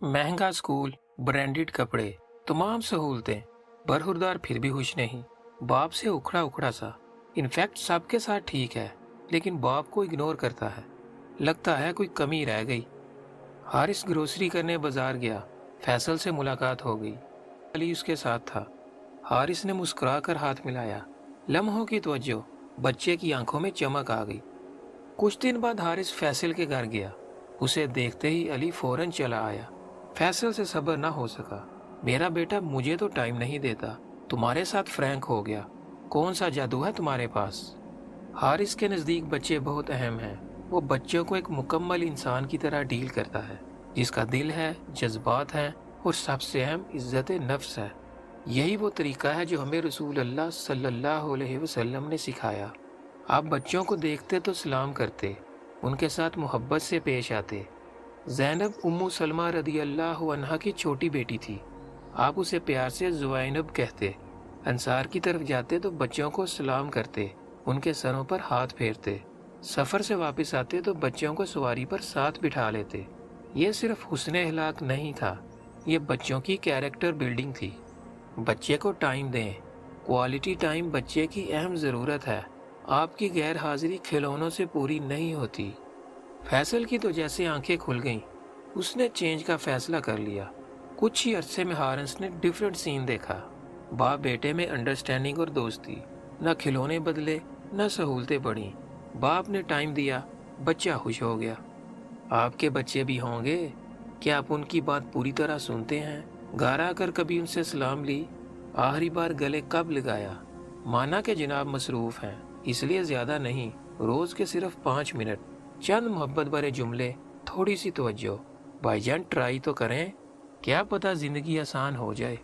महंगा school, branded कपड़े, तमाम सहूलतें, बरहुरदार फिर भी खुश नहीं। बाप से उखड़ा उखड़ा सा। इनफैक्ट सबके साथ ठीक है, लेकिन बाप को इग्नोर करता है। लगता है कोई कमी रह गई। हारिस ग्रोसरी करने बाजार गया। फैसल से मुलाकात हो गई। अली उसके साथ था। हारिस ने मुस्कुरा कर हाथ मिलाया। लम्हों की तवज्जो, बच्चे की आंखों में चमक आ गई। कुछ दिन बाद हारिस फैसल के घर गया। उसे देखते ही अली फौरन चला आया। फैसल से सब्र ना हो सका। मेरा बेटा मुझे तो टाइम नहीं देता, तुम्हारे साथ फ्रैंक हो गया। कौन सा जादू है तुम्हारे पास? हारिस के नज़दीक बच्चे बहुत अहम हैं। वो बच्चों को एक मुकम्मल इंसान की तरह डील करता है, जिसका दिल है, जज्बात हैं और सबसे अहम इज्जत नफ्स है। यही वो तरीका है जो हमें रसूल अल्लाह सल्लल्लाहु अलैहि वसल्लम ने सिखाया। आप बच्चों को देखते तो सलाम करते, उनके साथ मोहब्बत से पेश आते। ज़ैनब उम्मु सलमा रदी अल्लाह अन्हा की छोटी बेटी थी। आप उसे प्यार से ज़ुवैनब कहते। अंसार की तरफ जाते तो बच्चों को सलाम करते, उनके सरों पर हाथ फेरते। सफ़र से वापस आते तो बच्चों को सवारी पर साथ बिठा लेते। ये सिर्फ हुस्न अखलाक नहीं था, ये बच्चों की कैरेक्टर बिल्डिंग थी। बच्चे को टाइम दें। क्वालिटी टाइम बच्चे की अहम ज़रूरत है। आपकी गैर हाजिरी खिलौनों से पूरी नहीं होती। फैसल की तो जैसे आंखें खुल गईं। उसने चेंज का फैसला कर लिया। कुछ ही अरसे में हारिस ने डिफरेंट सीन देखा। बाप बेटे में अंडरस्टैंडिंग और दोस्ती। न खिलौने बदले, न सहूलतें बढ़ी। बाप ने टाइम दिया, बच्चा खुश हो गया। आपके बच्चे भी होंगे। क्या आप उनकी बात पूरी तरह सुनते हैं? घर आकर कभी उनसे सलाम ली? आखिरी बार गले कब लगाया? माना कि जनाब मसरूफ हैं, इसलिए ज्यादा नहीं, रोज के सिर्फ 5 मिनट, चंद मोहब्बत भरे जुमले, थोड़ी सी तवज्जो। भाईजान ट्राई तो करें, क्या पता जिंदगी आसान हो जाए।